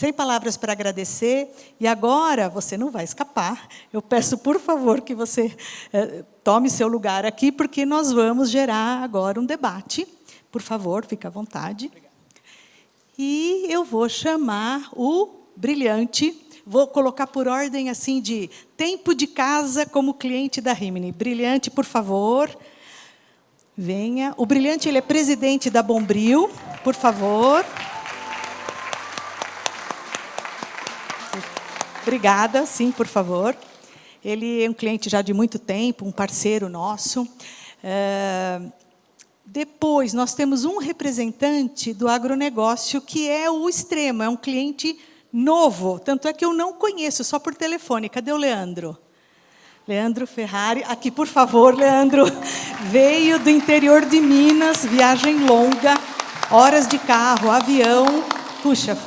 sem palavras para agradecer. E agora, você não vai escapar. Eu peço, por favor, que você tome seu lugar aqui, porque nós vamos gerar agora um debate. Por favor, fique à vontade. E eu vou chamar o brilhante, vou colocar por ordem assim de tempo de casa como cliente da Rimini. Brilhante, por favor, venha. O brilhante, ele é presidente da Bombril, por favor. Obrigada, sim, por favor. Ele é um cliente já de muito tempo, um parceiro nosso. Depois, nós temos um representante do agronegócio, que é o Extremo, é um cliente novo, tanto é que eu não conheço, só por telefone. Cadê o Leandro? Leandro Ferrari, aqui, por favor, Leandro. Veio do interior de Minas, viagem longa, horas de carro, avião. Puxa,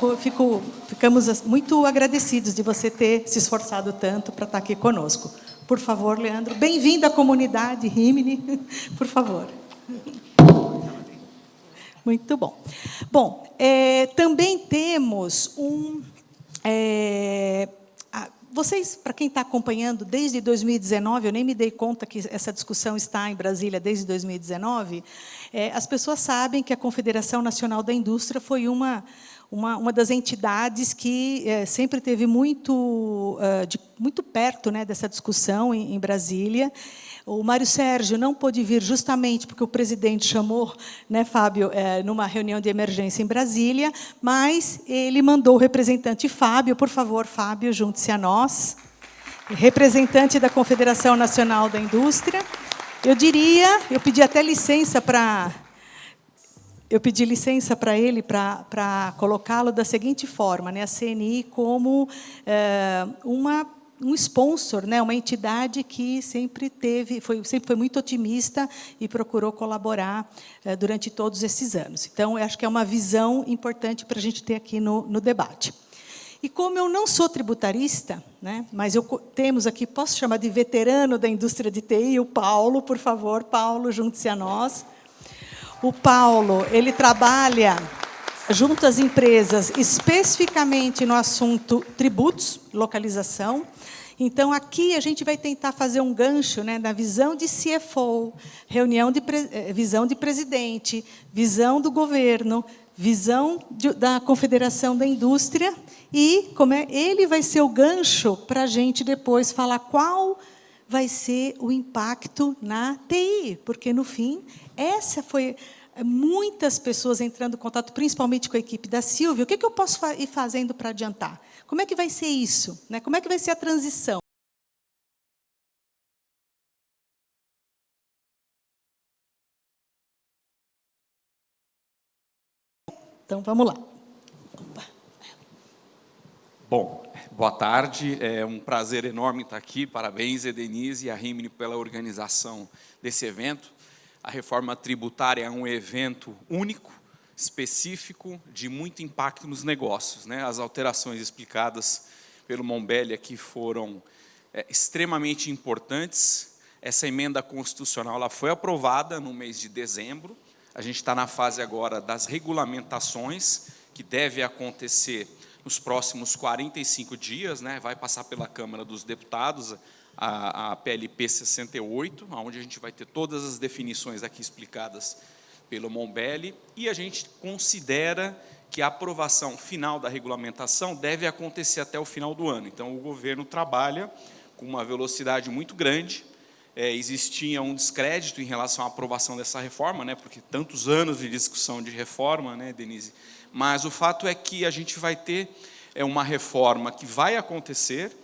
ficamos muito agradecidos de você ter se esforçado tanto para estar aqui conosco. Por favor, Leandro, bem-vindo à comunidade Rimini, por favor. Muito bom. Bom, também temos vocês, para quem está acompanhando desde 2019, eu nem me dei conta que essa discussão está em Brasília desde 2019, as pessoas sabem que a Confederação Nacional da Indústria foi uma das entidades que sempre teve muito perto, né, dessa discussão em Brasília. O Mário Sérgio não pôde vir justamente porque o presidente chamou, né, Fábio, numa reunião de emergência em Brasília, mas ele mandou o representante Fábio. Por favor, Fábio, junte-se a nós. Representante da Confederação Nacional da Indústria. Eu pedi até licença para... Eu pedi licença para ele para colocá-lo da seguinte forma, né, a CNI como um sponsor, né, uma entidade que sempre foi muito otimista e procurou colaborar durante todos esses anos. Então, eu acho que é uma visão importante para a gente ter aqui no debate. E como eu não sou tributarista, né, mas temos aqui, posso chamar de veterano da indústria de TI, o Paulo, por favor, Paulo, junte-se a nós. O Paulo, ele trabalha junto às empresas, especificamente no assunto tributos, localização. Então, aqui a gente vai tentar fazer um gancho, né, na visão de CFO, visão de presidente, visão do governo, visão da Confederação da Indústria, e ele vai ser o gancho para a gente depois falar qual vai ser o impacto na TI, porque, no fim, essa foi muitas pessoas entrando em contato, principalmente com a equipe da Silvia. O que eu posso ir fazendo para adiantar? Como é que vai ser isso? Né? Como é que vai ser a transição? Então, vamos lá. Opa. Bom, boa tarde. É um prazer enorme estar aqui. Parabéns, Denise e a Rimini, pela organização desse evento. A reforma tributária é um evento único, específico, de muito impacto nos negócios, né? As alterações explicadas pelo Mombelli aqui foram extremamente importantes. Essa emenda constitucional ela foi aprovada no mês de dezembro. A gente está na fase agora das regulamentações, que deve acontecer nos próximos 45 dias, né? Vai passar pela Câmara dos Deputados, a PLP 68, onde a gente vai ter todas as definições aqui explicadas pelo Mombelli, e a gente considera que a aprovação final da regulamentação deve acontecer até o final do ano. Então, o governo trabalha com uma velocidade muito grande. Existia um descrédito em relação à aprovação dessa reforma, né, porque tantos anos de discussão de reforma, né, Denise? Mas o fato é que a gente vai ter uma reforma que vai acontecer.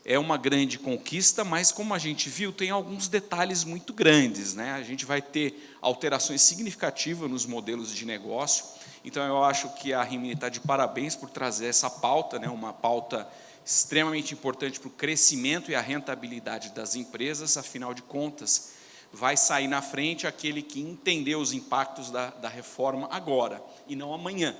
É uma grande conquista, mas, como a gente viu, tem alguns detalhes muito grandes, né? A gente vai ter alterações significativas nos modelos de negócio. Então, eu acho que a Rimini está de parabéns por trazer essa pauta, né? Uma pauta extremamente importante para o crescimento e a rentabilidade das empresas. Afinal de contas, vai sair na frente aquele que entendeu os impactos da reforma agora, e não amanhã.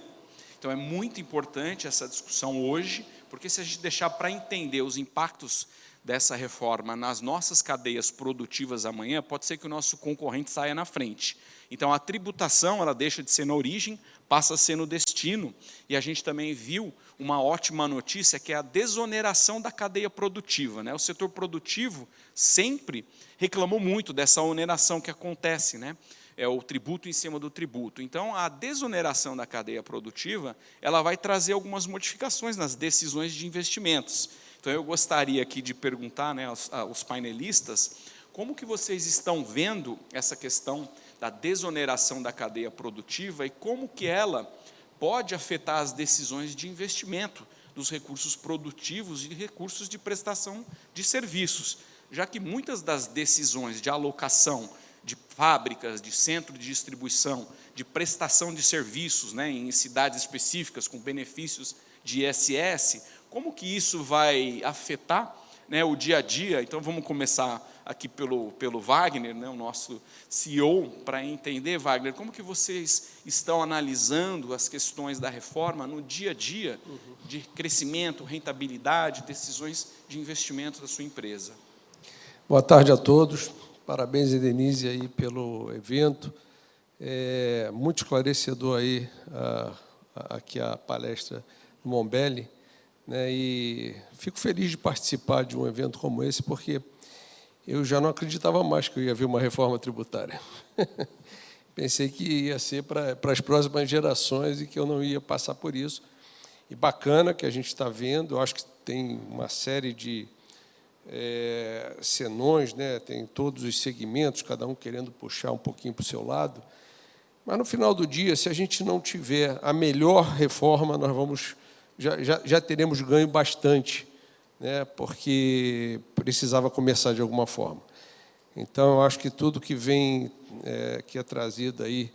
Então, é muito importante essa discussão hoje, porque se a gente deixar para entender os impactos dessa reforma nas nossas cadeias produtivas amanhã, pode ser que o nosso concorrente saia na frente. Então, a tributação, ela deixa de ser na origem, passa a ser no destino. E a gente também viu uma ótima notícia, que é a desoneração da cadeia produtiva, né? O setor produtivo sempre reclamou muito dessa oneração que acontece, né? É o tributo em cima do tributo. Então, a desoneração da cadeia produtiva, ela vai trazer algumas modificações nas decisões de investimentos. Então, eu gostaria aqui de perguntar, né, aos painelistas, como que vocês estão vendo essa questão da desoneração da cadeia produtiva e como que ela pode afetar as decisões de investimento dos recursos produtivos e recursos de prestação de serviços, já que muitas das decisões de alocação de fábricas, de centro de distribuição, de prestação de serviços, né, em cidades específicas com benefícios de ISS, como que isso vai afetar, né, o dia a dia? Então, vamos começar aqui pelo Wagner, né, o nosso CEO, para entender, Wagner, como que vocês estão analisando as questões da reforma no dia a dia de crescimento, rentabilidade, decisões de investimento da sua empresa? Boa tarde a todos. Parabéns, Edenise, aí pelo evento. É muito esclarecedor aí aqui a palestra do Mombelli, né? E fico feliz de participar de um evento como esse, porque eu já não acreditava mais que eu ia ver uma reforma tributária. Pensei que ia ser para as próximas gerações e que eu não ia passar por isso. E bacana que a gente está vendo, eu acho que tem uma série de senões, né? Tem todos os segmentos, cada um querendo puxar um pouquinho para o seu lado. Mas, no final do dia, se a gente não tiver a melhor reforma, nós já teremos ganho bastante, né? Porque precisava começar de alguma forma. Então, eu acho que tudo que vem, que é trazido aí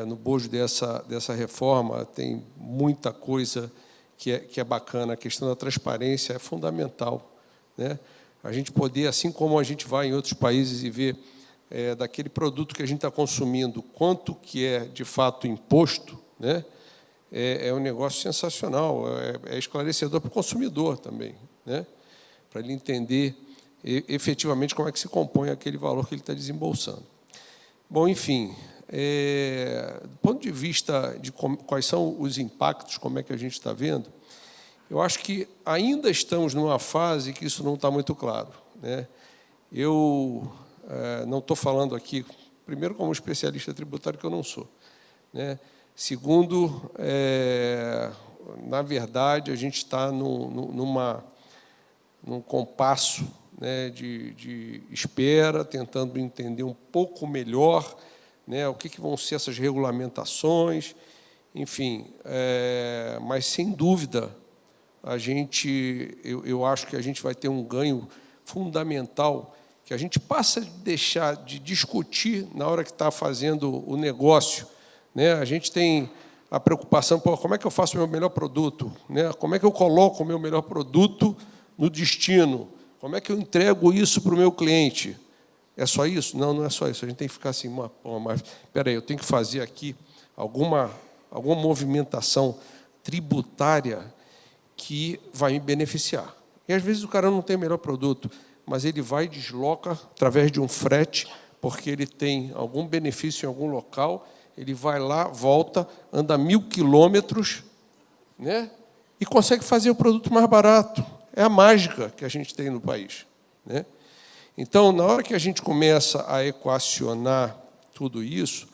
no bojo dessa reforma, tem muita coisa que é bacana. A questão da transparência é fundamental, né? A gente poder, assim como a gente vai em outros países e ver daquele produto que a gente está consumindo, quanto que é, de fato, imposto, né? É um negócio sensacional, é esclarecedor para o consumidor também, né? Para ele entender efetivamente como é que se compõe aquele valor que ele está desembolsando. Bom, enfim, do ponto de vista de quais são os impactos, como é que a gente está vendo, eu acho que ainda estamos numa fase que isso não está muito claro, né? Eu não estou falando aqui, primeiro, como especialista tributário, que eu não sou, né? Segundo, na verdade, a gente está num compasso, né, de espera, tentando entender um pouco melhor, né, o que vão ser essas regulamentações, enfim, mas, sem dúvida, eu acho que a gente vai ter um ganho fundamental, que a gente passa de deixar de discutir na hora que está fazendo o negócio, né? A gente tem a preocupação, como é que eu faço o meu melhor produto, né? Como é que eu coloco o meu melhor produto no destino? Como é que eu entrego isso para o meu cliente? É só isso? Não, não é só isso. A gente tem que ficar assim, mas espera aí, eu tenho que fazer aqui alguma movimentação tributária que vai me beneficiar. E, às vezes, o cara não tem o melhor produto, mas ele vai e desloca através de um frete, porque ele tem algum benefício em algum local, ele vai lá, volta, anda 1.000 quilômetros, né? E consegue fazer o produto mais barato. É a mágica que a gente tem no país, né? Então, na hora que a gente começa a equacionar tudo isso,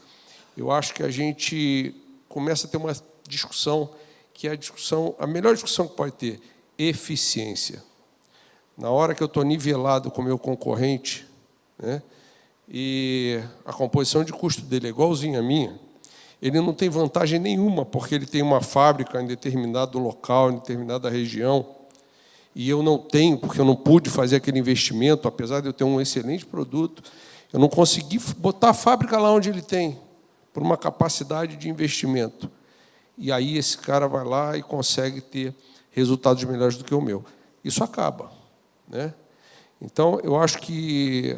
eu acho que a gente começa a ter uma discussão, que é a melhor discussão que pode ter, eficiência. Na hora que eu estou nivelado com o meu concorrente, né, e a composição de custo dele é igualzinha à minha, ele não tem vantagem nenhuma, porque ele tem uma fábrica em determinado local, em determinada região, e eu não tenho, porque eu não pude fazer aquele investimento, apesar de eu ter um excelente produto, eu não consegui botar a fábrica lá onde ele tem, por uma capacidade de investimento. E aí esse cara vai lá e consegue ter resultados melhores do que o meu. Isso acaba, né? Então, eu acho que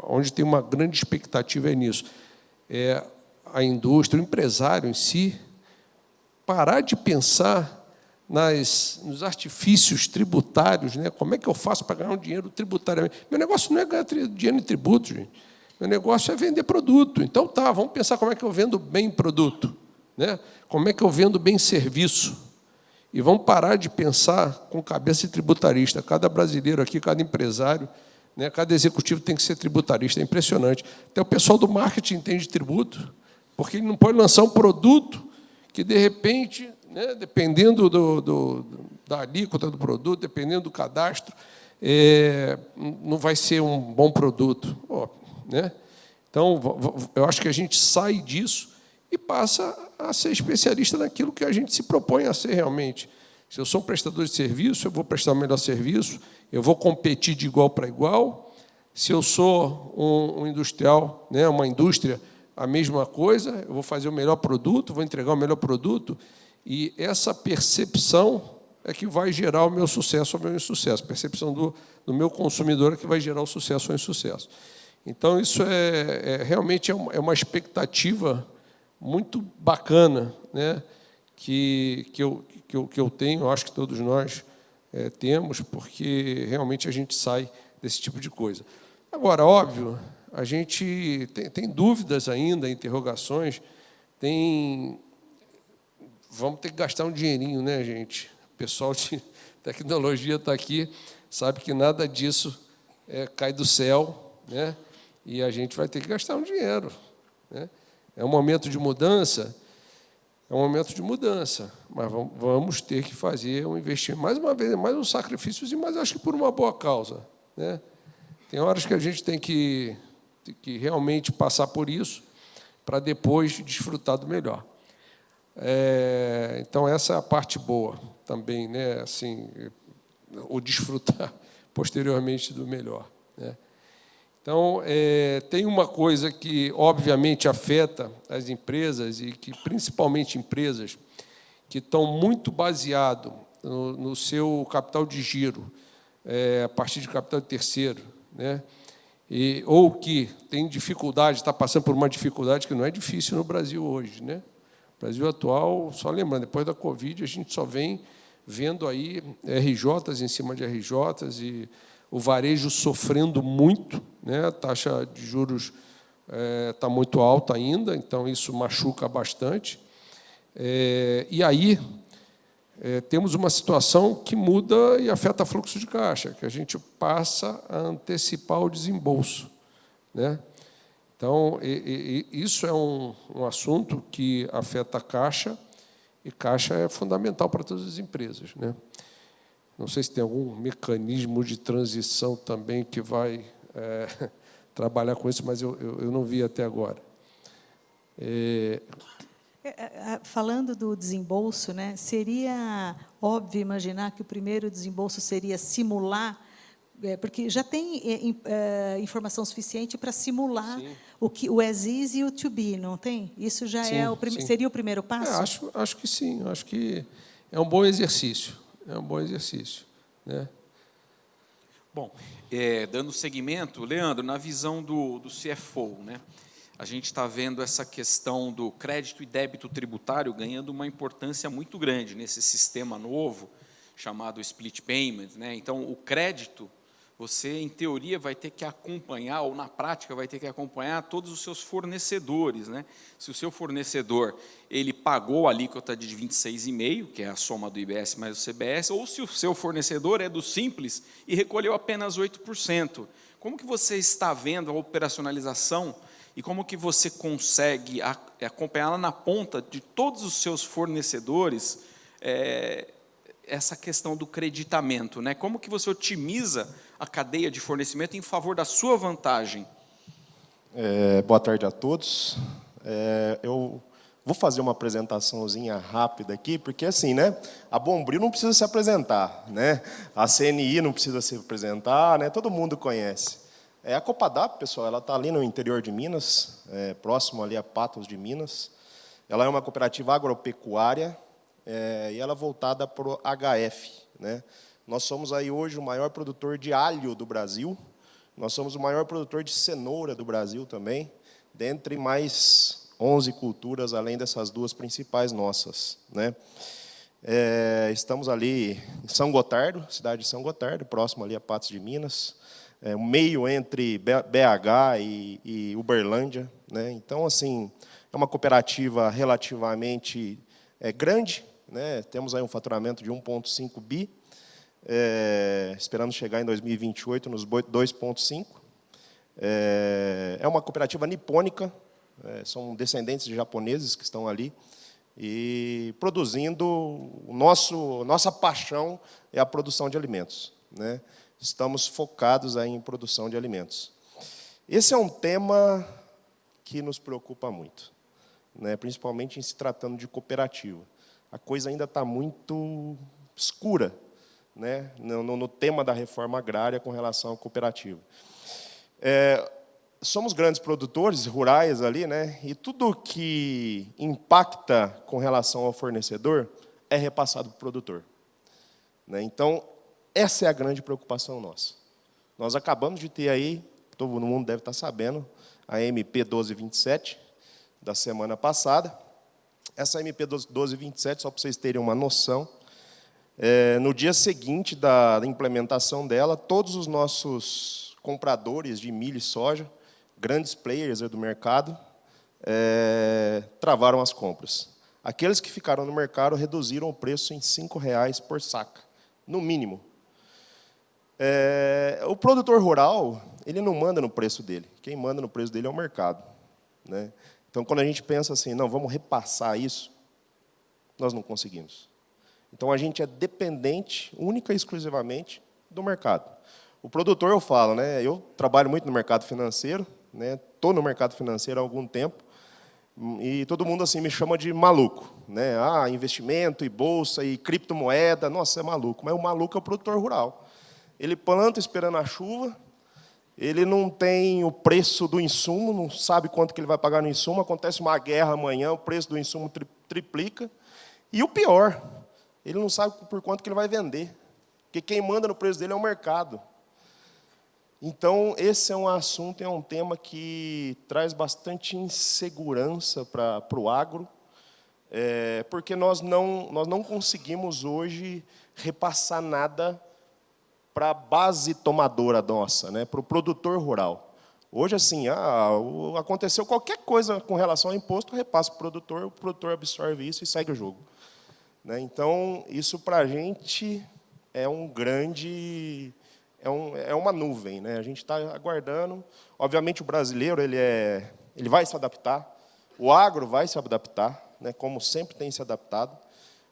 onde tem uma grande expectativa é nisso. É a indústria, o empresário em si, parar de pensar nos artifícios tributários, né? Como é que eu faço para ganhar um dinheiro tributariamente? Meu negócio não é ganhar dinheiro em tributos, gente. Meu negócio é vender produto. Então, tá, vamos pensar como é que eu vendo bem produto, né? Como é que eu vendo bem serviço. E vamos parar de pensar com cabeça de tributarista. Cada brasileiro aqui, cada empresário, né, cada executivo tem que ser tributarista. É impressionante. Até o pessoal do marketing entende tributo, porque ele não pode lançar um produto que, de repente, né, dependendo da alíquota do produto, dependendo do cadastro, não vai ser um bom produto. Né? Então, eu acho que a gente sai disso e passa a ser especialista naquilo que a gente se propõe a ser realmente. Se eu sou um prestador de serviço, eu vou prestar o melhor serviço, eu vou competir de igual para igual. Se eu sou um industrial, né, uma indústria, a mesma coisa, eu vou fazer o melhor produto, vou entregar o melhor produto, e essa percepção é que vai gerar o meu sucesso ou o meu insucesso. A percepção do meu consumidor é que vai gerar o sucesso ou o insucesso. Então, isso realmente é uma expectativa muito bacana, né, que eu tenho, eu acho que todos nós temos, porque realmente a gente sai desse tipo de coisa. Agora, óbvio, a gente tem dúvidas ainda, interrogações, vamos ter que gastar um dinheirinho, né, gente? O pessoal de tecnologia está aqui, sabe que nada disso cai do céu, né? E a gente vai ter que gastar um dinheiro, né? É um momento de mudança, mas vamos ter que fazer um investimento, mais uma vez, mais um sacrifício, mas acho que por uma boa causa, né? Tem horas que a gente tem que realmente passar por isso para depois desfrutar do melhor. Então, essa é a parte boa também, né? Assim, o desfrutar posteriormente do melhor, né? Então, tem uma coisa que, obviamente, afeta as empresas, e que, principalmente, empresas que estão muito baseadas no seu capital de giro, a partir de capital de terceiro, né? Ou que tem dificuldade, está passando por uma dificuldade que não é difícil no Brasil hoje, né? O Brasil atual, só lembrando, depois da Covid, a gente só vem vendo aí RJs em cima de RJs, e o varejo sofrendo muito, né? A taxa de juros está muito alta ainda, então isso machuca bastante. E aí temos uma situação que muda e afeta fluxo de caixa, que a gente passa a antecipar o desembolso, né? Então, isso é um assunto que afeta a caixa, e caixa é fundamental para todas as empresas, né? Não sei se tem algum mecanismo de transição também que vai trabalhar com isso, mas eu não vi até agora. Falando do desembolso, né, seria óbvio imaginar que o primeiro desembolso seria simular, porque já tem informação suficiente para simular o as-is e o to-be, não tem? Isso já seria o primeiro passo? Acho que sim, acho que é um bom exercício. É um bom exercício, né? Bom, dando seguimento, Leandro, na visão do CFO, né, a gente está vendo essa questão do crédito e débito tributário ganhando uma importância muito grande nesse sistema novo, chamado split payment, né? Então, o crédito, você, em teoria, vai ter que acompanhar, ou na prática, vai ter que acompanhar todos os seus fornecedores, né? Se o seu fornecedor ele pagou a alíquota de 26,5%, que é a soma do IBS mais o CBS, ou se o seu fornecedor é do Simples e recolheu apenas 8%. Como que você está vendo a operacionalização e como que você consegue acompanhar lá na ponta de todos os seus fornecedores essa questão do creditamento, né? Como que você otimiza a cadeia de fornecimento em favor da sua vantagem? Boa tarde a todos. Eu vou fazer uma apresentaçãozinha rápida aqui, porque assim, né? A Bombril não precisa se apresentar, né? A CNI não precisa se apresentar, né? Todo mundo conhece. A Copadap, pessoal, ela está ali no interior de Minas, próximo ali a Patos de Minas. Ela é uma cooperativa agropecuária, e ela é voltada para o HF, né? Nós somos aí hoje o maior produtor de alho do Brasil, nós somos o maior produtor de cenoura do Brasil também, dentre mais 11 culturas, além dessas duas principais nossas, né? Estamos ali em São Gotardo, cidade de São Gotardo, próximo ali a Patos de Minas, o meio entre BH e Uberlândia, né? Então, assim, é uma cooperativa relativamente grande, né? Temos aí um faturamento de 1,5 bi, esperando chegar em 2028 nos 2,5. É uma cooperativa nipônica, são descendentes de japoneses que estão ali, e produzindo, nossa paixão é a produção de alimentos, né? Estamos focados aí em produção de alimentos. Esse é um tema que nos preocupa muito, né? Principalmente em se tratando de cooperativa. A coisa ainda está muito escura, né? No tema da reforma agrária com relação à cooperativa. Somos grandes produtores rurais ali, né? E tudo que impacta com relação ao fornecedor é repassado para o produtor, né? Então, essa é a grande preocupação nossa. Nós acabamos de ter aí, todo mundo deve estar sabendo, a MP 1227 da semana passada. Essa MP 1227, só para vocês terem uma noção, no dia seguinte da implementação dela, todos os nossos compradores de milho e soja, grandes players do mercado, travaram as compras. Aqueles que ficaram no mercado reduziram o preço em R$ 5,00 por saca, no mínimo. O produtor rural, ele não manda no preço dele. Quem manda no preço dele é o mercado, né? Então, quando a gente pensa assim, não, vamos repassar isso, nós não conseguimos. Então, a gente é dependente, única e exclusivamente, do mercado. O produtor, eu falo, né? Eu trabalho muito no mercado financeiro, né? Estou no mercado financeiro há algum tempo, e todo mundo assim me chama de maluco, né? Investimento e bolsa e criptomoeda, nossa, é maluco. Mas o maluco é o produtor rural. Ele planta esperando a chuva, ele não tem o preço do insumo, não sabe quanto que ele vai pagar no insumo, acontece uma guerra amanhã, o preço do insumo triplica. E o pior, ele não sabe por quanto que ele vai vender, porque quem manda no preço dele é o mercado. Então, esse é um assunto, é um tema que traz bastante insegurança para o agro, porque nós não conseguimos hoje repassar nada para a base tomadora nossa, né, para o produtor rural. Hoje, assim, aconteceu qualquer coisa com relação ao imposto, repassa para o produtor absorve isso e segue o jogo, né? Então, isso para a gente é um grande... É uma nuvem, né? A gente está aguardando. Obviamente, o brasileiro ele vai se adaptar, o agro vai se adaptar, né? Como sempre tem se adaptado,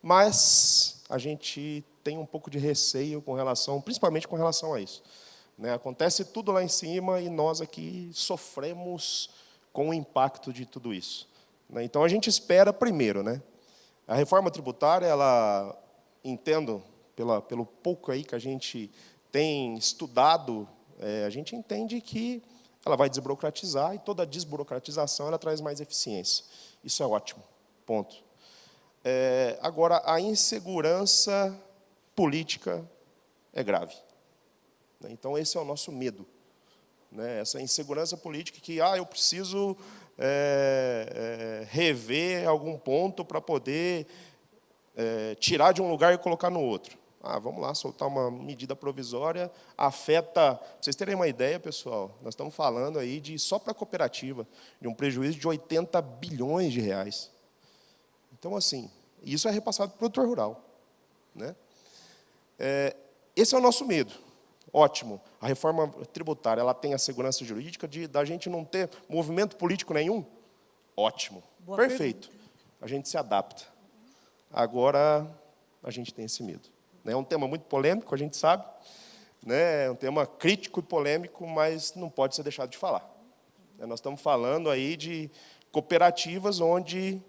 mas a gente tem um pouco de receio principalmente com relação a isso, né? Acontece tudo lá em cima e nós aqui sofremos com o impacto de tudo isso, né? Então, a gente espera primeiro, né? A reforma tributária, ela, entendo, pelo pouco aí que a gente tem estudado, a gente entende que ela vai desburocratizar, e toda desburocratização ela traz mais eficiência. Isso é ótimo, ponto. Agora, a insegurança política é grave, né? Então, esse é o nosso medo, né? Essa insegurança política que eu preciso rever algum ponto para poder tirar de um lugar e colocar no outro. Vamos lá, soltar uma medida provisória, afeta... Para vocês terem uma ideia, pessoal, nós estamos falando aí só para a cooperativa, de um prejuízo de 80 bilhões de reais. Então, assim, isso é repassado para o produtor rural, né? Esse é o nosso medo. Ótimo. A reforma tributária, ela tem a segurança jurídica da gente não ter movimento político nenhum? Ótimo. Boa Perfeito. pergunta. A gente se adapta. Agora, a gente tem esse medo. É um tema muito polêmico, a gente sabe, né? É um tema crítico e polêmico, mas não pode ser deixado de falar. Nós estamos falando aí de cooperativas onde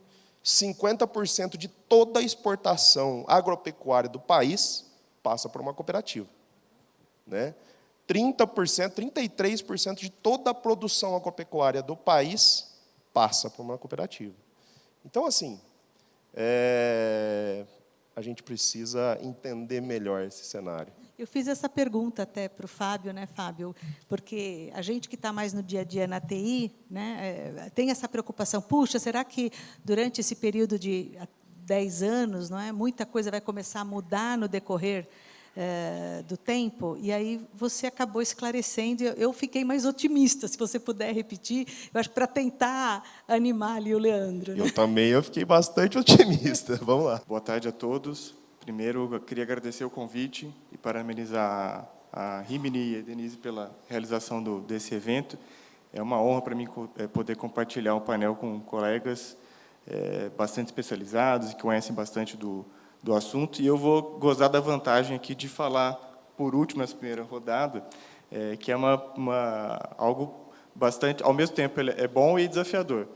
50% de toda a exportação agropecuária do país passa por uma cooperativa, né? 30%, 33% de toda a produção agropecuária do país passa por uma cooperativa. Então, assim, a gente precisa entender melhor esse cenário. Eu fiz essa pergunta até para o Fábio, né, Fábio? Porque a gente que está mais no dia a dia na TI, né, tem essa preocupação. Puxa, será que durante esse período de 10 anos, não é? Muita coisa vai começar a mudar no decorrer do tempo, e aí você acabou esclarecendo, eu fiquei mais otimista, se você puder repetir, eu acho que para tentar animar ali o Leandro. Né? Eu fiquei bastante otimista. Vamos lá. Boa tarde a todos. Primeiro, eu queria agradecer o convite e parabenizar a Rimini e a Denise pela realização desse evento. É uma honra para mim poder compartilhar um painel com colegas bastante especializados e que conhecem bastante do assunto, e eu vou gozar da vantagem aqui de falar, por último, nessa primeira rodada, que é algo bastante, ao mesmo tempo, é bom e desafiador.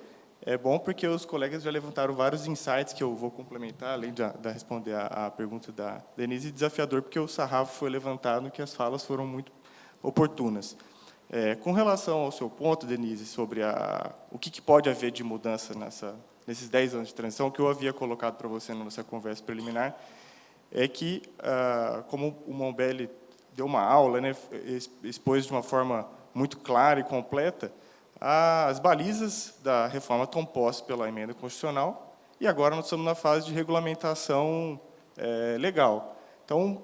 É bom porque os colegas já levantaram vários insights que eu vou complementar, além de responder a pergunta da Denise, e desafiador porque o sarrafo foi levantado, que as falas foram muito oportunas. Com relação ao seu ponto, Denise, sobre o que pode haver de mudança nesses 10 anos de transição, o que eu havia colocado para você na nossa conversa preliminar, é que, como o Mombelli deu uma aula, né, expôs de uma forma muito clara e completa, as balizas da reforma estão postas pela emenda constitucional, e agora nós estamos na fase de regulamentação legal. Então,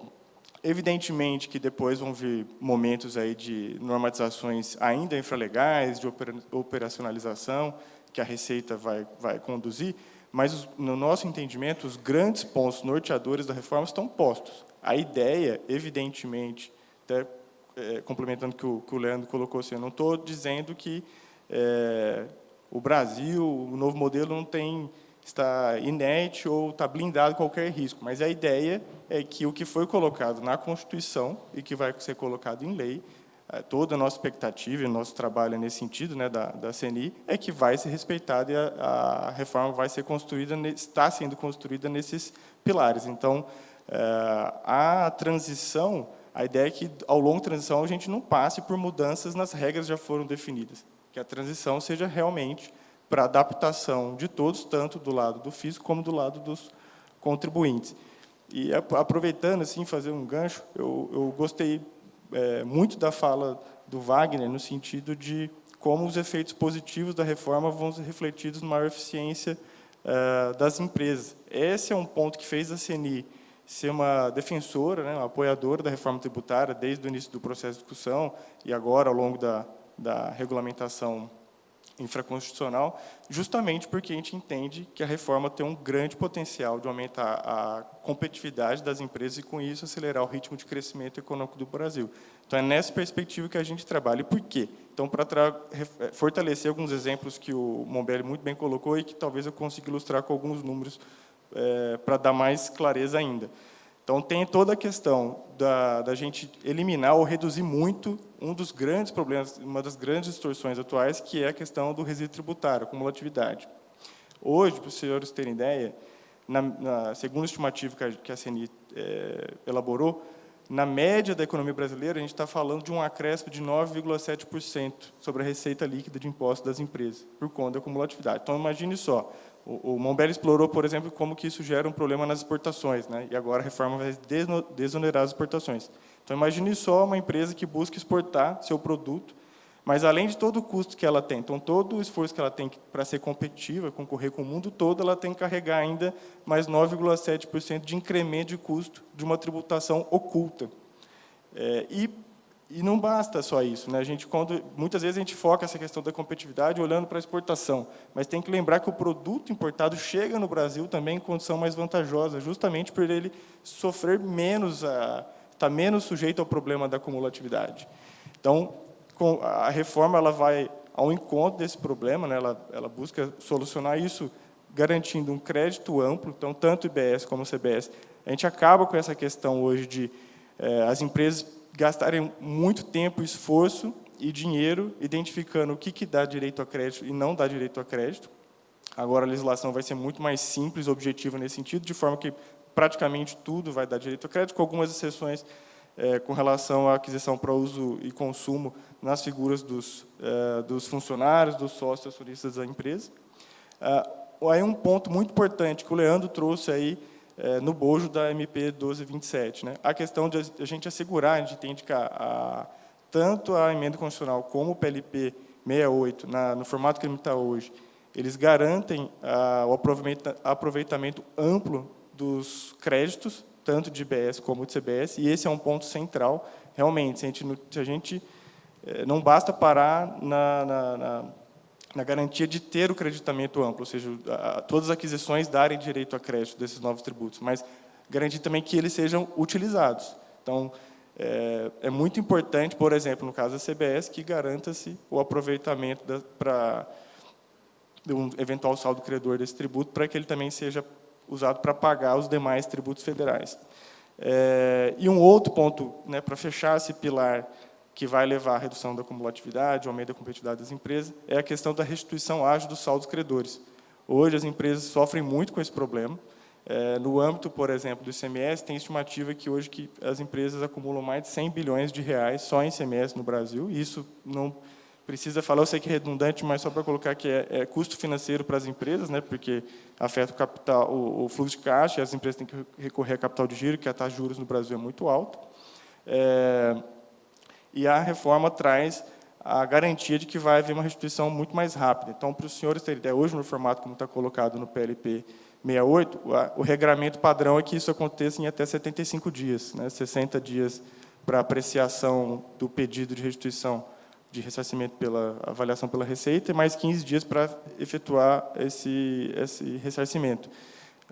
evidentemente que depois vão vir momentos aí de normatizações ainda infralegais, de operacionalização, que a Receita vai conduzir, mas, no nosso entendimento, os grandes pontos norteadores da reforma estão postos. A ideia, evidentemente, até complementando o que o Leandro colocou, assim, eu não estou dizendo que o Brasil, o novo modelo, está inerte ou está blindado de qualquer risco, mas a ideia é que o que foi colocado na Constituição e que vai ser colocado em lei, toda a nossa expectativa e o nosso trabalho nesse sentido, né, da CNI, é que vai ser respeitado e a reforma vai ser construída, está sendo construída nesses pilares. Então, a transição, a ideia é que, ao longo da transição, a gente não passe por mudanças nas regras que já foram definidas, que a transição seja realmente para adaptação de todos, tanto do lado do fisco como do lado dos contribuintes. E, aproveitando, assim, fazer um gancho, eu gostei muito da fala do Wagner, no sentido de como os efeitos positivos da reforma vão ser refletidos numa maior eficiência das empresas. Esse é um ponto que fez a CNI ser uma defensora, né, uma apoiadora da reforma tributária, desde o início do processo de discussão, e agora, ao longo da regulamentação infraconstitucional, justamente porque a gente entende que a reforma tem um grande potencial de aumentar a competitividade das empresas e, com isso, acelerar o ritmo de crescimento econômico do Brasil. Então, é nessa perspectiva que a gente trabalha. E por quê? Então, para fortalecer alguns exemplos que o Mombelli muito bem colocou e que talvez eu consiga ilustrar com alguns números para dar mais clareza ainda. Então, tem toda a questão da gente eliminar ou reduzir muito um dos grandes problemas, uma das grandes distorções atuais, que é a questão do resíduo tributário, a cumulatividade. Hoje, para os senhores terem ideia, na segunda estimativa que a CNI elaborou, na média da economia brasileira, a gente está falando de um acréscimo de 9,7% sobre a receita líquida de impostos das empresas, por conta da cumulatividade. Então, imagine só, o Mombelli explorou, por exemplo, como que isso gera um problema nas exportações, né? E agora a reforma vai desonerar as exportações. Então, imagine só uma empresa que busca exportar seu produto, mas, além de todo o custo que ela tem, então, todo o esforço que ela tem para ser competitiva, concorrer com o mundo todo, ela tem que carregar ainda mais 9,7% de incremento de custo de uma tributação oculta. E não basta só isso, né? Muitas vezes a gente foca essa questão da competitividade olhando para a exportação, mas tem que lembrar que o produto importado chega no Brasil também em condição mais vantajosa, justamente por ele sofrer menos, estar menos sujeito ao problema da cumulatividade. Então, a reforma ela vai ao encontro desse problema, né? Ela busca solucionar isso, garantindo um crédito amplo, então, tanto o IBS como o CBS. A gente acaba com essa questão hoje de as empresas gastarem muito tempo, esforço e dinheiro identificando o que dá direito a crédito e não dá direito a crédito. Agora a legislação vai ser muito mais simples, objetiva nesse sentido, de forma que praticamente tudo vai dar direito a crédito, com algumas exceções com relação à aquisição para uso e consumo nas figuras dos funcionários, dos sócios acionistas da empresa. Aí um ponto muito importante que o Leandro trouxe aí, no bojo da MP 1227, né? A questão de a gente assegurar, a gente entende que tanto a emenda constitucional como o PLP 68, no formato que ele está hoje, eles garantem o aproveitamento amplo dos créditos, tanto de IBS como de CBS, e esse é um ponto central, realmente. Se a gente não basta parar na garantia de ter o creditamento amplo, ou seja, todas as aquisições darem direito a crédito desses novos tributos, mas garantir também que eles sejam utilizados. Então, é muito importante, por exemplo, no caso da CBS, que garanta-se o aproveitamento para um eventual saldo credor desse tributo, para que ele também seja usado para pagar os demais tributos federais. E um outro ponto, né, para fechar esse pilar que vai levar à redução da cumulatividade, ao aumento da competitividade das empresas, é a questão da restituição ágil dos saldos credores. Hoje, as empresas sofrem muito com esse problema. No âmbito, por exemplo, do ICMS, tem estimativa que hoje as empresas acumulam mais de 100 bilhões de reais só em ICMS no Brasil. Isso não precisa falar, eu sei que é redundante, mas só para colocar que é custo financeiro para as empresas, né, porque afeta o capital, o fluxo de caixa, e as empresas têm que recorrer a capital de giro, que a taxa de juros no Brasil é muito alta. E a reforma traz a garantia de que vai haver uma restituição muito mais rápida. Então, para os senhores terem ideia, hoje, no formato como está colocado no PLP 68, o regramento padrão é que isso aconteça em até 75 dias, né, 60 dias para apreciação do pedido de restituição de ressarcimento pela avaliação pela Receita, e mais 15 dias para efetuar esse ressarcimento.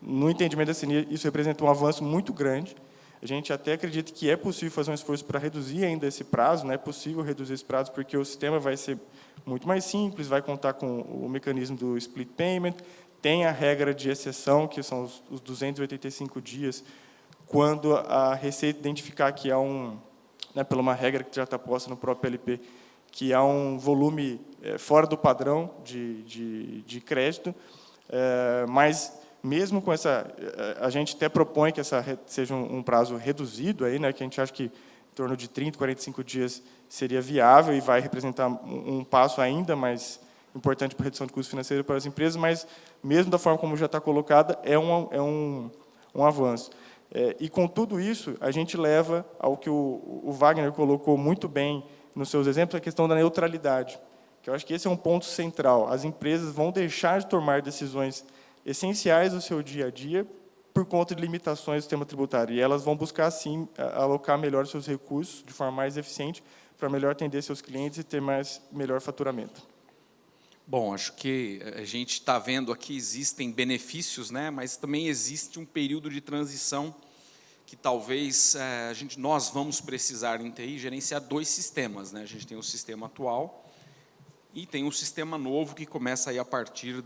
No entendimento da CNI, isso representa um avanço muito grande. A gente até acredita que é possível fazer um esforço para reduzir ainda esse prazo, né? É possível reduzir esse prazo, porque o sistema vai ser muito mais simples, vai contar com o mecanismo do split payment, tem a regra de exceção, que são os 285 dias, quando a Receita identificar que há pela uma regra que já está posta no próprio PLP, que há um volume fora do padrão de crédito, mas mesmo com essa, a gente até propõe que seja um prazo reduzido, aí, né, que a gente acha que em torno de 30, 45 dias seria viável e vai representar um passo ainda mais importante para a redução de custos financeiros para as empresas, mas, mesmo da forma como já está colocada, é um avanço. E, com tudo isso, a gente leva ao que o Wagner colocou muito bem nos seus exemplos, a questão da neutralidade, que eu acho que esse é um ponto central. As empresas vão deixar de tomar decisões essenciais do seu dia a dia por conta de limitações do sistema tributário. E elas vão buscar, sim, alocar melhor os seus recursos de forma mais eficiente para melhor atender seus clientes e ter melhor faturamento. Bom, acho que a gente está vendo aqui existem benefícios, né, mas também existe um período de transição que talvez nós vamos precisar em TI gerenciar dois sistemas, né? A gente tem o sistema atual e tem um sistema novo que começa aí a partir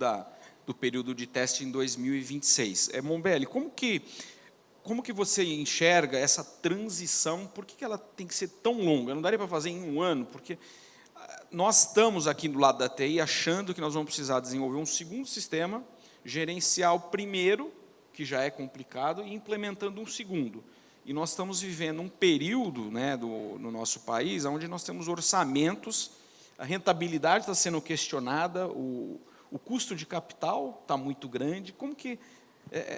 do período de teste em 2026. Mombelli, como que você enxerga essa transição? Por que ela tem que ser tão longa? Não daria para fazer em um ano? Porque nós estamos aqui do lado da TI achando que nós vamos precisar desenvolver um segundo sistema, gerenciar o primeiro, que já é complicado, e implementando um segundo. E nós estamos vivendo um período, né, no nosso país onde nós temos orçamentos, a rentabilidade está sendo questionada, o custo de capital está muito grande. Como que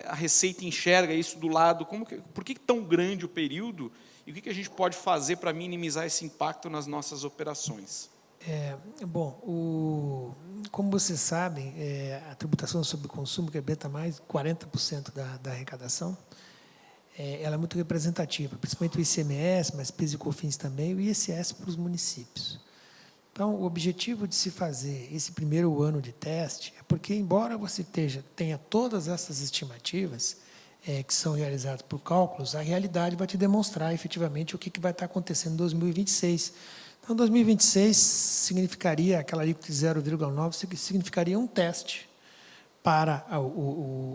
a Receita enxerga isso do lado? Por que tão grande o período? E o que a gente pode fazer para minimizar esse impacto nas nossas operações? Como vocês sabem, a tributação sobre o consumo, que representa mais de 40% da arrecadação, ela é muito representativa, principalmente o ICMS, mas PIS e COFINS também, e o ISS para os municípios. Então, o objetivo de se fazer esse primeiro ano de teste é porque, embora você tenha todas essas estimativas que são realizadas por cálculos, a realidade vai te demonstrar efetivamente o que vai estar acontecendo em 2026. Então, 2026 significaria, aquela alíquota de 0,9, significaria um teste para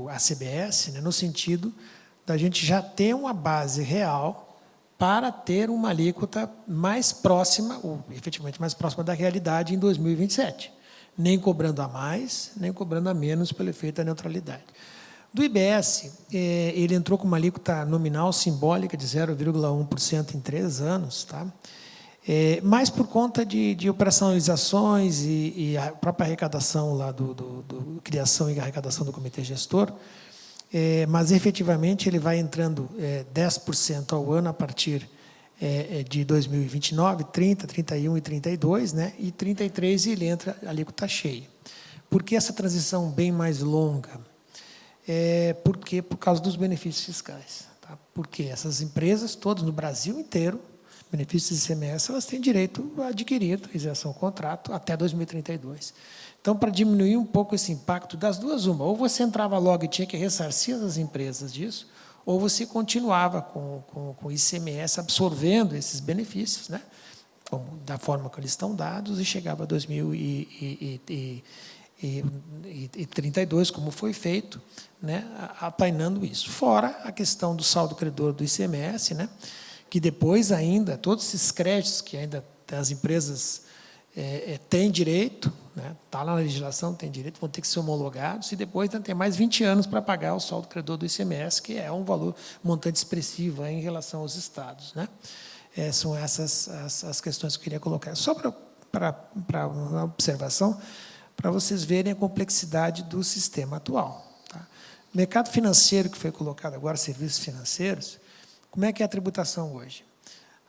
a CBS, né, no sentido da gente já ter uma base real para ter uma alíquota mais próxima, ou efetivamente mais próxima da realidade em 2027, nem cobrando a mais, nem cobrando a menos pelo efeito da neutralidade. Do IBS, ele entrou com uma alíquota nominal simbólica de 0,1% em 3 anos, tá? Mas por conta de operacionalizações e a própria arrecadação lá do criação e arrecadação do comitê gestor, mas efetivamente ele vai entrando 10% ao ano a partir de 2029, 30, 31 e 32, né? E 33 ele entra a alíquota cheia. Por que essa transição bem mais longa? Por causa dos benefícios fiscais. Tá? Porque essas empresas, todas no Brasil inteiro, benefícios de ICMS, elas têm direito adquirido, isenção contrato, até 2032. Então, para diminuir um pouco esse impacto das duas, ou você entrava logo e tinha que ressarcir as empresas disso, ou você continuava com o ICMS absorvendo esses benefícios, né? Da forma que eles estão dados, e chegava a 2032, como foi feito, né, aplainando isso. Fora a questão do saldo credor do ICMS, né, que depois ainda, todos esses créditos que ainda as empresas têm direito, está lá na legislação, tem direito, vão ter que ser homologados, e depois ainda tem mais 20 anos para pagar o saldo credor do ICMS, que é um valor montante expressivo em relação aos estados, né? São essas as questões que eu queria colocar. Só para uma observação, para vocês verem a complexidade do sistema atual. Tá? Mercado financeiro, que foi colocado agora, serviços financeiros, como é que é a tributação hoje?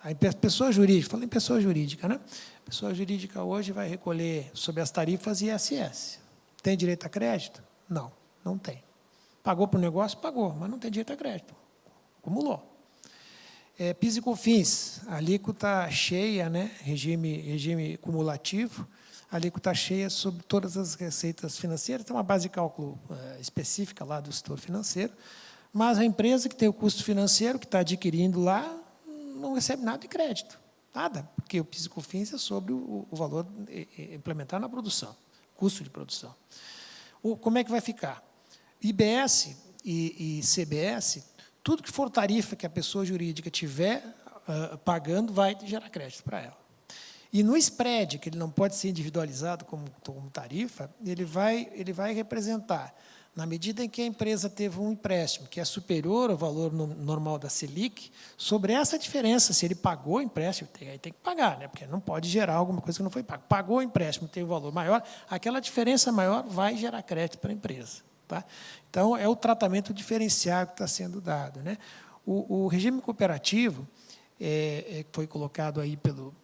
A pessoa jurídica, falando em pessoa jurídica, né? A pessoa jurídica hoje vai recolher sobre as tarifas ISS. Tem direito a crédito? Não, não tem. Pagou para o negócio? Pagou, mas não tem direito a crédito. Acumulou. PIS e COFINS, alíquota cheia, né? regime cumulativo, alíquota cheia sobre todas as receitas financeiras, tem uma base de cálculo específica lá do setor financeiro, mas a empresa que tem o custo financeiro, que está adquirindo lá, não recebe nada de crédito, nada, porque o PIS e COFINS é sobre o valor implementado na produção, custo de produção. Como é que vai ficar? IBS e CBS, tudo que for tarifa que a pessoa jurídica tiver pagando, vai gerar crédito para ela. E no spread, que ele não pode ser individualizado como tarifa, ele vai representar, na medida em que a empresa teve um empréstimo que é superior ao valor normal da Selic, sobre essa diferença, se ele pagou o empréstimo, aí tem que pagar, né? Porque não pode gerar alguma coisa que não foi pago. Pagou o empréstimo, tem um valor maior, aquela diferença maior vai gerar crédito para a empresa. Tá? Então, é o tratamento diferenciado que está sendo dado, né? O regime cooperativo, que foi colocado aí pelo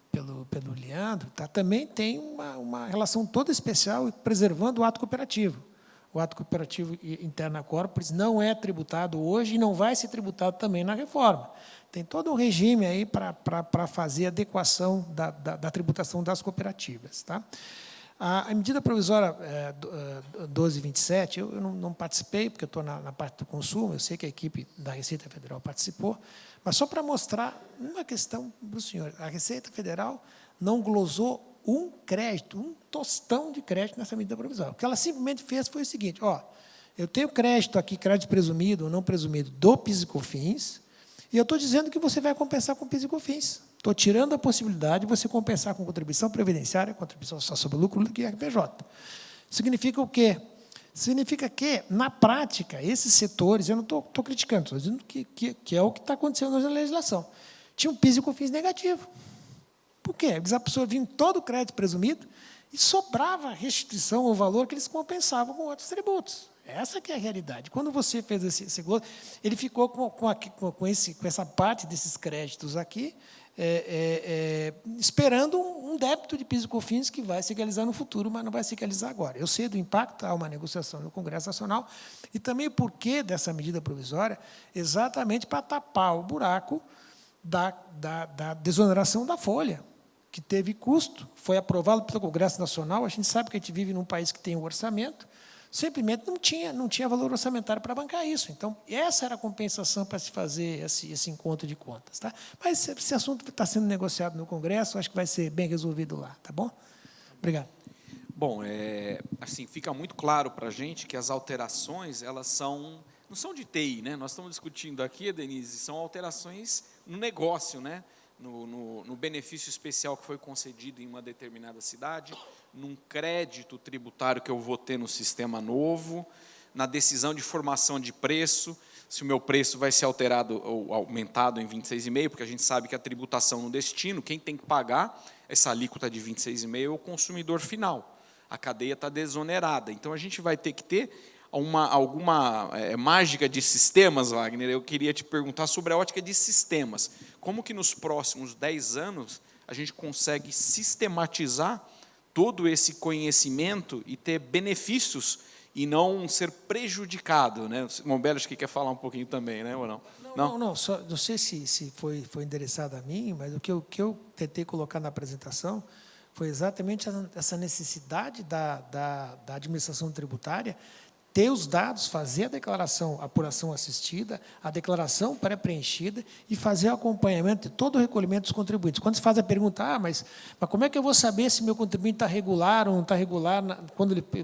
Leandro, tá? Também tem uma relação toda especial preservando o ato cooperativo. O ato cooperativo interna corporis não é tributado hoje e não vai ser tributado também na reforma. Tem todo um regime aí para fazer adequação da tributação das cooperativas. Tá? A medida provisória 1227, eu não participei, porque eu estou na parte do consumo, eu sei que a equipe da Receita Federal participou, mas só para mostrar uma questão para os senhores. A Receita Federal não glosou um crédito, um tostão de crédito nessa medida provisória. O que ela simplesmente fez foi o seguinte, eu tenho crédito aqui, crédito presumido ou não presumido, do PIS e COFINS, e eu estou dizendo que você vai compensar com PIS e COFINS. Estou tirando a possibilidade de você compensar com contribuição previdenciária, contribuição social sobre o lucro do IRPJ. Significa o quê? Significa que, na prática, esses setores, eu não estou criticando, estou dizendo que é o que está acontecendo na legislação, tinha um PIS e COFINS negativo. Por quê? Eles absorviam todo o crédito presumido e sobrava a restituição ou valor que eles compensavam com outros tributos. Essa que é a realidade. Quando você fez esse gloso, ele ficou com essa parte desses créditos aqui, esperando um débito de PIS e COFINS que vai se realizar no futuro, mas não vai se realizar agora. Eu sei do impacto, há uma negociação no Congresso Nacional, e também o porquê dessa medida provisória, exatamente para tapar o buraco da desoneração da folha, que teve custo, foi aprovado pelo Congresso Nacional. A gente sabe que a gente vive num país que tem um orçamento, simplesmente não tinha valor orçamentário para bancar isso. Então, essa era a compensação para se fazer esse encontro de contas. Tá? Mas esse assunto está sendo negociado no Congresso, acho que vai ser bem resolvido lá. Tá bom? Obrigado. Bom, assim, fica muito claro para a gente que as alterações, elas não são de TI, né? Nós estamos discutindo aqui, Denise, são alterações no negócio, né? No benefício especial que foi concedido em uma determinada cidade, num crédito tributário que eu vou ter no sistema novo, na decisão de formação de preço, se o meu preço vai ser alterado ou aumentado em 26,5%, porque a gente sabe que a tributação no destino, quem tem que pagar essa alíquota de 26,5% é o consumidor final. A cadeia está desonerada. Então, a gente vai ter que ter alguma mágica de sistemas, Wagner. Eu queria te perguntar sobre a ótica de sistemas. Como que nos próximos 10 anos a gente consegue sistematizar todo esse conhecimento e ter benefícios e não ser prejudicado, né? O Mombelli acho que quer falar um pouquinho também, né, ou não? Não, só, não sei se foi endereçado a mim, mas o que eu tentei colocar na apresentação foi exatamente essa necessidade da administração tributária ter os dados, fazer a declaração, a apuração assistida, a declaração pré-preenchida e fazer o acompanhamento de todo o recolhimento dos contribuintes. Quando se faz a pergunta, mas como é que eu vou saber se meu contribuinte está regular ou não está regular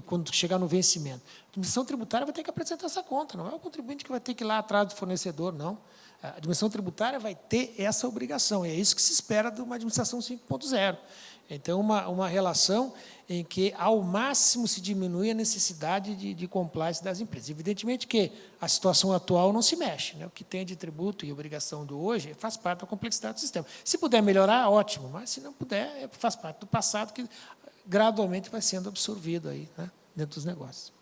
quando chegar no vencimento? A administração tributária vai ter que apresentar essa conta, não é o contribuinte que vai ter que ir lá atrás do fornecedor, não. A administração tributária vai ter essa obrigação, e é isso que se espera de uma administração 5.0. Então, uma relação em que, ao máximo, se diminui a necessidade de compliance das empresas. Evidentemente que a situação atual não se mexe, né? O que tem de tributo e obrigação do hoje faz parte da complexidade do sistema. Se puder melhorar, ótimo, mas, se não puder, faz parte do passado que gradualmente vai sendo absorvido aí, né, dentro dos negócios.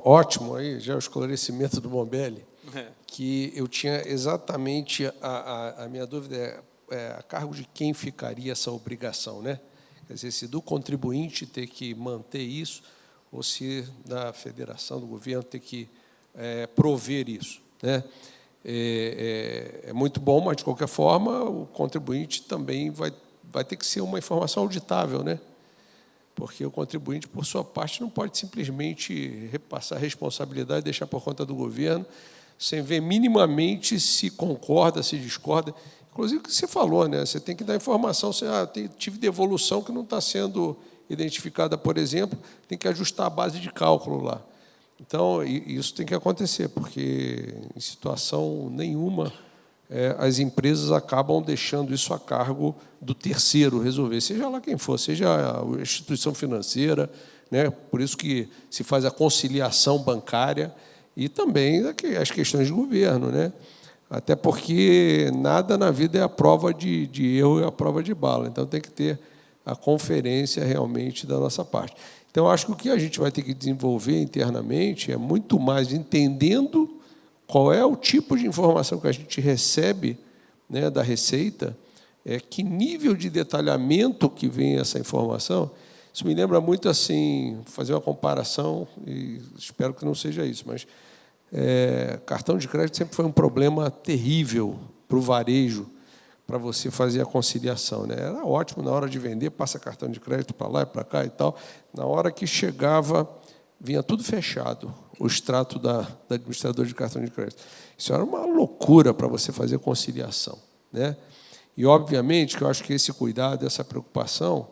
Ótimo, aí já o esclarecimento do Mombelli, que eu tinha exatamente a minha dúvida a cargo de quem ficaria essa obrigação, né? Quer dizer, se do contribuinte ter que manter isso, ou se da federação, do governo, ter que prover isso, né? É muito bom, mas, de qualquer forma, o contribuinte também vai ter que ser uma informação auditável, né? Porque o contribuinte, por sua parte, não pode simplesmente repassar a responsabilidade e deixar por conta do governo, sem ver minimamente se concorda, se discorda. Inclusive, o que você falou, né? Você tem que dar informação. Tive devolução que não está sendo identificada, por exemplo, tem que ajustar a base de cálculo lá. Então, isso tem que acontecer, porque, em situação nenhuma, as empresas acabam deixando isso a cargo do terceiro resolver, seja lá quem for, seja a instituição financeira, né? Por isso que se faz a conciliação bancária e também as questões de governo, né? Até porque nada na vida é a prova de erro e a prova de bala. Então, tem que ter a conferência realmente da nossa parte. Então, acho que o que a gente vai ter que desenvolver internamente é muito mais entendendo qual é o tipo de informação que a gente recebe, né, da Receita, que nível de detalhamento que vem essa informação. Isso me lembra muito, assim, fazer uma comparação, e espero que não seja isso, mas cartão de crédito sempre foi um problema terrível para o varejo, para você fazer a conciliação, né? Era ótimo, na hora de vender, passa cartão de crédito para lá e para cá e tal. Na hora que chegava, vinha tudo fechado, o extrato da administradora de cartão de crédito. Isso era uma loucura para você fazer conciliação, né? E, obviamente, que eu acho que esse cuidado, essa preocupação,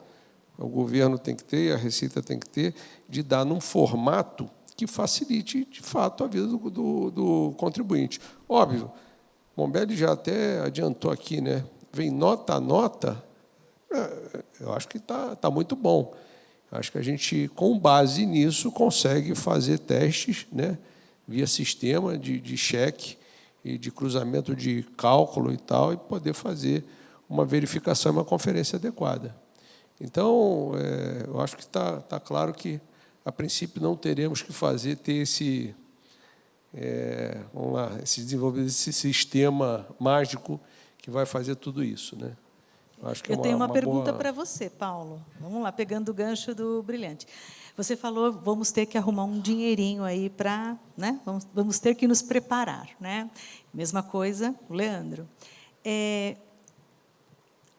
o governo tem que ter, a Receita tem que ter, de dar num formato que facilite, de fato, a vida do contribuinte. Óbvio, o Mombelli já até adiantou aqui, né? Vem nota a nota, eu acho que está muito bom. Acho que a gente, com base nisso, consegue fazer testes, né, via sistema de cheque e de cruzamento de cálculo e tal, e poder fazer uma verificação e uma conferência adequada. Então, eu acho que está claro que, a princípio, não teremos que ter esse, vamos lá, desenvolver esse sistema mágico que vai fazer tudo isso, né? Acho que eu tenho uma pergunta para você, Paulo. Vamos lá, pegando o gancho do Brilhante. Você falou, vamos ter que arrumar um dinheirinho aí para, né? Vamos ter que nos preparar, né? Mesma coisa, o Leandro.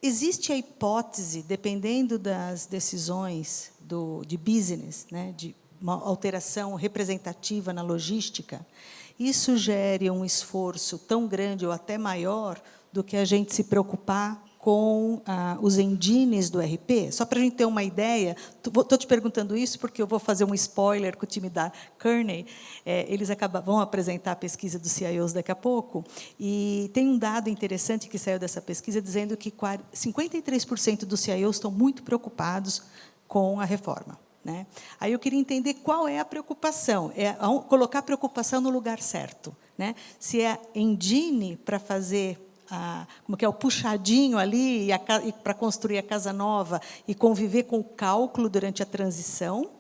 Existe a hipótese, dependendo das decisões de business, né, de uma alteração representativa na logística, isso gere um esforço tão grande ou até maior do que a gente se preocupar com os engines do RP? Só para a gente ter uma ideia, estou te perguntando isso porque eu vou fazer um spoiler com o time da Kearney, eles vão apresentar a pesquisa dos CIOs daqui a pouco, e tem um dado interessante que saiu dessa pesquisa dizendo que 53% dos CIOs estão muito preocupados com a reforma, né? Aí eu queria entender qual é a preocupação, colocar a preocupação no lugar certo, né? Se é engine para fazer como que é o puxadinho ali e para construir a casa nova e conviver com o cálculo durante a transição,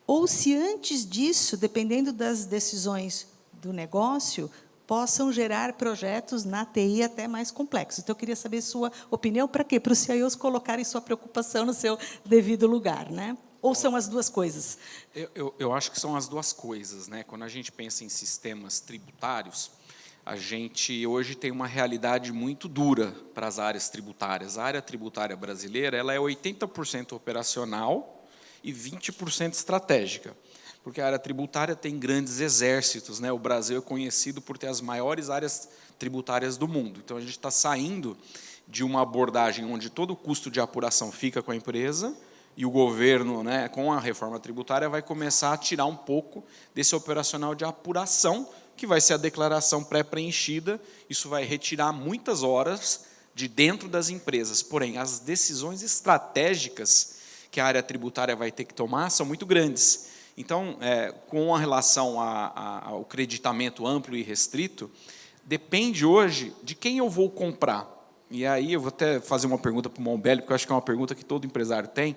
ou se antes disso, dependendo das decisões do negócio, possam gerar projetos na TI até mais complexos. Então, eu queria saber sua opinião. Para quê? Para os CIOs colocarem sua preocupação no seu devido lugar, né? Ou são as duas coisas? Eu acho que são as duas coisas, né? Quando a gente pensa em sistemas tributários, a gente hoje tem uma realidade muito dura para as áreas tributárias. A área tributária brasileira ela é 80% operacional e 20% estratégica, porque a área tributária tem grandes exércitos, né? O Brasil é conhecido por ter as maiores áreas tributárias do mundo. Então, a gente está saindo de uma abordagem onde todo o custo de apuração fica com a empresa e o governo, né, com a reforma tributária, vai começar a tirar um pouco desse operacional de apuração, que vai ser a declaração pré-preenchida. Isso vai retirar muitas horas de dentro das empresas. Porém, as decisões estratégicas que a área tributária vai ter que tomar são muito grandes. Então, com a relação ao creditamento amplo e restrito, depende hoje de quem eu vou comprar. E aí eu vou até fazer uma pergunta para o Mombelli, porque eu acho que é uma pergunta que todo empresário tem.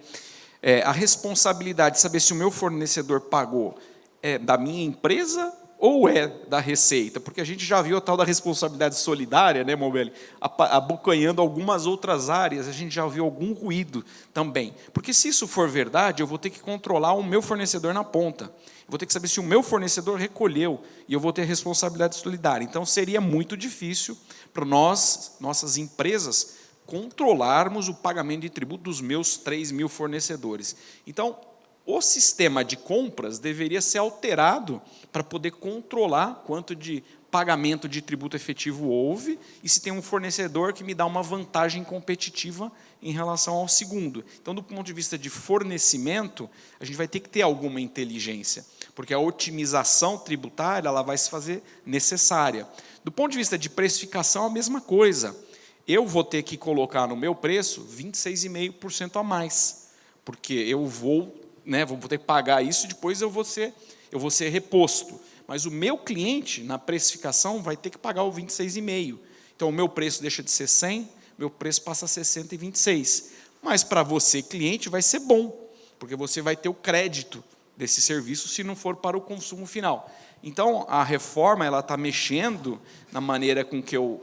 A responsabilidade de saber se o meu fornecedor pagou é da minha empresa ou é da Receita? Porque a gente já viu a tal da responsabilidade solidária, né, Mombelli, abocanhando algumas outras áreas, a gente já viu algum ruído também. Porque se isso for verdade, eu vou ter que controlar o meu fornecedor na ponta. Eu vou ter que saber se o meu fornecedor recolheu e eu vou ter responsabilidade solidária. Então, seria muito difícil para nossas empresas, controlarmos o pagamento de tributo dos meus 3.000 fornecedores. Então, o sistema de compras deveria ser alterado para poder controlar quanto de pagamento de tributo efetivo houve e se tem um fornecedor que me dá uma vantagem competitiva em relação ao segundo. Então, do ponto de vista de fornecimento, a gente vai ter que ter alguma inteligência, porque a otimização tributária ela vai se fazer necessária. Do ponto de vista de precificação, a mesma coisa. Eu vou ter que colocar no meu preço 26,5% a mais, porque eu vou ter que pagar isso e depois eu vou ser reposto. Mas o meu cliente, na precificação, vai ter que pagar o 26,5%. Então, o meu preço deixa de ser 100, meu preço passa a ser 126. Mas, para você, cliente, vai ser bom, porque você vai ter o crédito desse serviço se não for para o consumo final. Então, a reforma está mexendo na maneira com que eu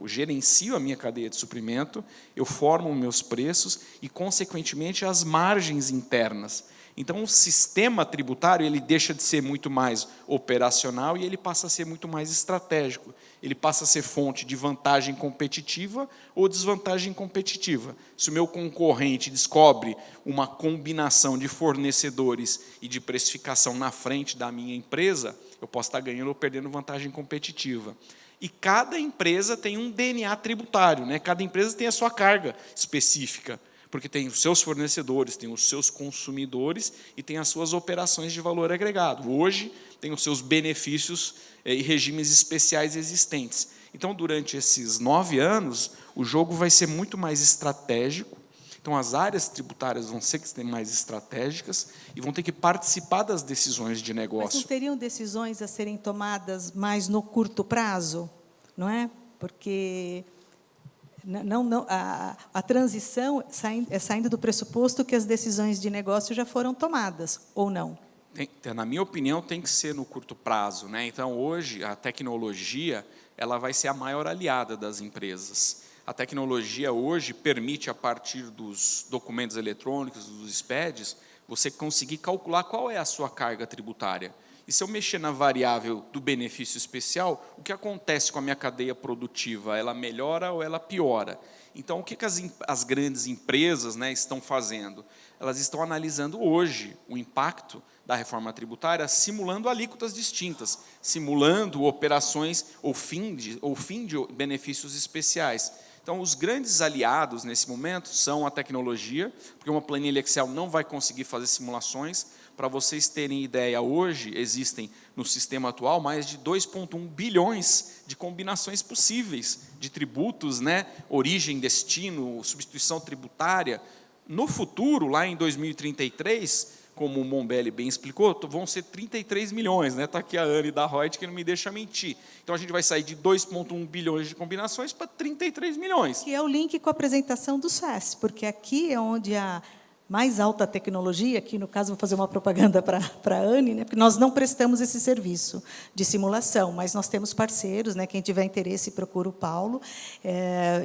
gerencio a minha cadeia de suprimento, eu formo os meus preços e, consequentemente, as margens internas. Então, o sistema tributário ele deixa de ser muito mais operacional e ele passa a ser muito mais estratégico. Ele passa a ser fonte de vantagem competitiva ou desvantagem competitiva. Se o meu concorrente descobre uma combinação de fornecedores e de precificação na frente da minha empresa, eu posso estar ganhando ou perdendo vantagem competitiva. E cada empresa tem um DNA tributário, né? Cada empresa tem a sua carga específica, porque tem os seus fornecedores, tem os seus consumidores e tem as suas operações de valor agregado. Hoje, tem os seus benefícios e regimes especiais existentes. Então, durante esses 9 anos, o jogo vai ser muito mais estratégico. Então, as áreas tributárias vão ser mais estratégicas e vão ter que participar das decisões de negócio. Mas não teriam decisões a serem tomadas mais no curto prazo, não é? Porque a transição saindo do pressuposto que as decisões de negócio já foram tomadas, ou não? Na minha opinião, tem que ser no curto prazo, né? Então, hoje, a tecnologia ela vai ser a maior aliada das empresas. A tecnologia hoje permite, a partir dos documentos eletrônicos, dos SPEDs, você conseguir calcular qual é a sua carga tributária. E se eu mexer na variável do benefício especial, o que acontece com a minha cadeia produtiva? Ela melhora ou ela piora? Então, o que as grandes empresas, né, estão fazendo? Elas estão analisando hoje o impacto da reforma tributária, simulando alíquotas distintas, simulando operações ou fim de benefícios especiais. Então, os grandes aliados, nesse momento, são a tecnologia, porque uma planilha Excel não vai conseguir fazer simulações. Para vocês terem ideia, hoje existem, no sistema atual, mais de 2,1 bilhões de combinações possíveis de tributos, né? Origem, destino, substituição tributária. No futuro, lá em 2033, como o Mombelli bem explicou, vão ser 33 milhões. Está aqui a Anne da Reut, que não me deixa mentir. Então, a gente vai sair de 2,1 bilhões de combinações para 33 milhões. Que é o link com a apresentação do SES, porque aqui é onde mais alta tecnologia, aqui no caso vou fazer uma propaganda para a Anne, né, porque nós não prestamos esse serviço de simulação, mas nós temos parceiros, né, quem tiver interesse procura o Paulo,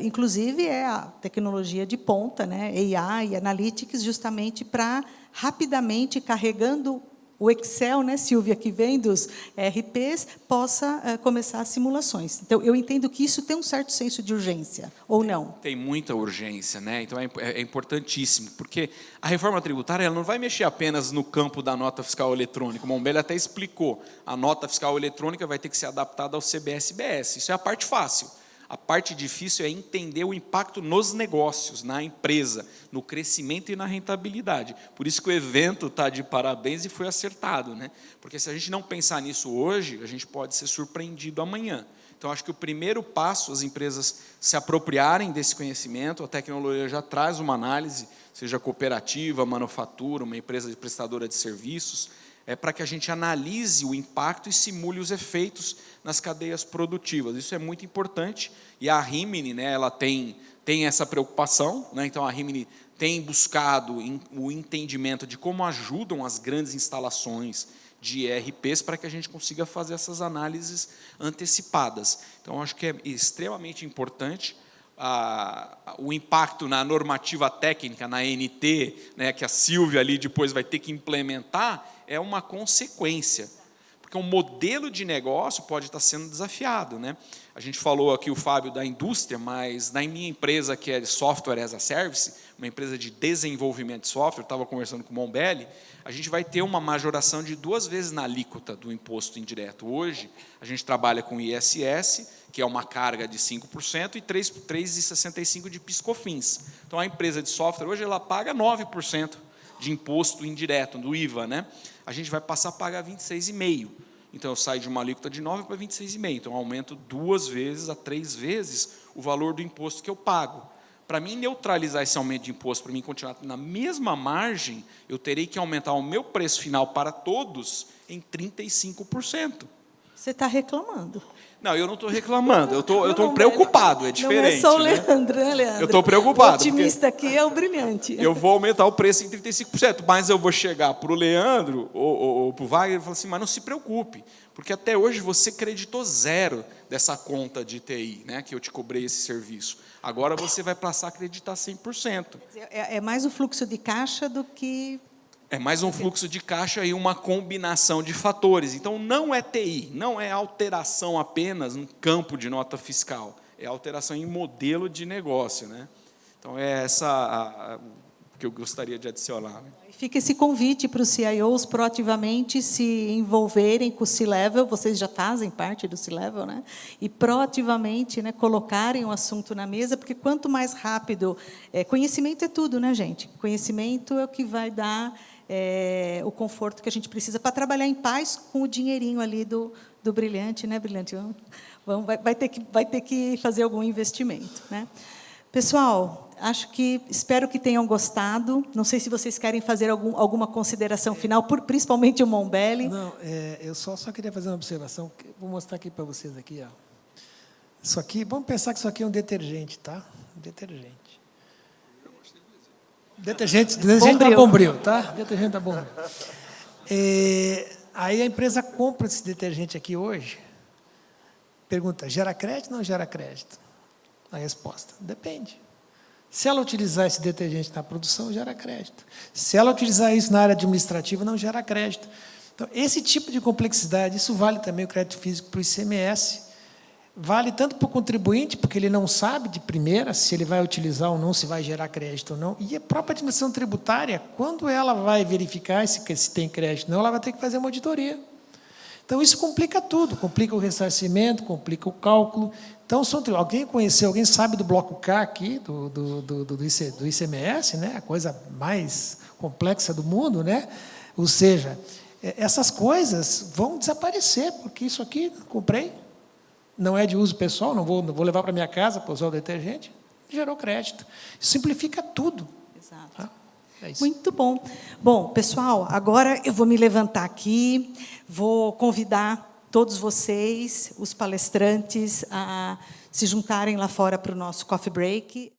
inclusive é a tecnologia de ponta, né, AI, Analytics, justamente para rapidamente, carregando o Excel, né, Silvia, que vem dos RPs, possa começar as simulações. Então, eu entendo que isso tem um certo senso de urgência, ou não? Tem muita urgência, né? Então é importantíssimo, porque a reforma tributária ela não vai mexer apenas no campo da nota fiscal eletrônica. O Mombelli até explicou, a nota fiscal eletrônica vai ter que ser adaptada ao CBS-BS. Isso é a parte fácil. A parte difícil é entender o impacto nos negócios, na empresa, no crescimento e na rentabilidade. Por isso que o evento está de parabéns e foi acertado, né? Porque se a gente não pensar nisso hoje, a gente pode ser surpreendido amanhã. Então, acho que o primeiro passo, as empresas se apropriarem desse conhecimento, a tecnologia já traz uma análise, seja cooperativa, manufatura, uma empresa prestadora de serviços, para que a gente analise o impacto e simule os efeitos nas cadeias produtivas. Isso é muito importante, e a Rimini, né, ela tem essa preocupação, né, então a Rimini tem buscado o entendimento de como ajudam as grandes instalações de ERPs para que a gente consiga fazer essas análises antecipadas. Então, acho que é extremamente importante o impacto na normativa técnica, na NT, né, que a Silvia ali depois vai ter que implementar, é uma consequência, porque um modelo de negócio pode estar sendo desafiado, né? A gente falou aqui, o Fábio, da indústria, mas na minha empresa, que é Software as a Service, uma empresa de desenvolvimento de software, eu estava conversando com o Mombelli, a gente vai ter uma majoração de 2 vezes na alíquota do imposto indireto. Hoje, a gente trabalha com ISS, que é uma carga de 5%, e 3,65% de PIS/COFINS. Então, a empresa de software, hoje, ela paga 9% de imposto indireto, do IVA, né? A gente vai passar a pagar 26,5%. Então, eu saio de uma alíquota de 9% para 26,5%. Então, eu aumento 2 vezes a 3 vezes o valor do imposto que eu pago. Para mim neutralizar esse aumento de imposto, para mim continuar na mesma margem, eu terei que aumentar o meu preço final para todos em 35%. Você está reclamando. Não, eu não estou reclamando, eu estou preocupado, é diferente. Não é só o né? Leandro, né, Leandro? Eu estou preocupado. O otimista aqui é o brilhante. Eu vou aumentar o preço em 35%, mas eu vou chegar para o Leandro ou para o Wagner e falar assim, mas não se preocupe, porque até hoje você creditou 0 dessa conta de TI, né, que eu te cobrei esse serviço. Agora você vai passar a acreditar 100%. É mais o fluxo de caixa do que... É mais um fluxo de caixa e uma combinação de fatores. Então, não é TI, não é alteração apenas no campo de nota fiscal, é alteração em modelo de negócio, né? Então, é essa que eu gostaria de adicionar. Né? Fica esse convite para os CIOs proativamente se envolverem com o C-Level, vocês já fazem parte do C-Level, né? E proativamente, né, colocarem o assunto na mesa, porque quanto mais rápido... conhecimento é tudo, né, gente? Conhecimento é o que vai dar... o conforto que a gente precisa para trabalhar em paz com o dinheirinho ali do Brilhante, né, Brilhante? Vai ter que fazer algum investimento, né? Pessoal, espero que tenham gostado. Não sei se vocês querem fazer alguma consideração final, principalmente o Mombelli. Não, eu só queria fazer uma observação. Vou mostrar aqui para vocês aqui, ó. Isso aqui, vamos pensar que isso aqui é um detergente, tá? Detergente da Bombril, tá? Detergente da Bombril. Aí a empresa compra esse detergente aqui hoje, pergunta, gera crédito ou não gera crédito? A resposta, depende. Se ela utilizar esse detergente na produção, gera crédito. Se ela utilizar isso na área administrativa, não gera crédito. Então, esse tipo de complexidade, isso vale também o crédito físico para o ICMS, vale tanto para o contribuinte, porque ele não sabe de primeira se ele vai utilizar ou não, se vai gerar crédito ou não, e a própria administração tributária, quando ela vai verificar se tem crédito ou não, ela vai ter que fazer uma auditoria. Então, isso complica tudo, complica o ressarcimento, complica o cálculo. Então, alguém sabe do bloco K aqui, do ICMS, né? A coisa mais complexa do mundo, né? Ou seja, essas coisas vão desaparecer, porque isso aqui, comprei, não é de uso pessoal, não vou levar para minha casa para usar o detergente, gerou crédito. Simplifica tudo. Exato. Tá? É isso. Muito bom. Bom, pessoal, agora eu vou me levantar aqui, vou convidar todos vocês, os palestrantes, a se juntarem lá fora para o nosso coffee break.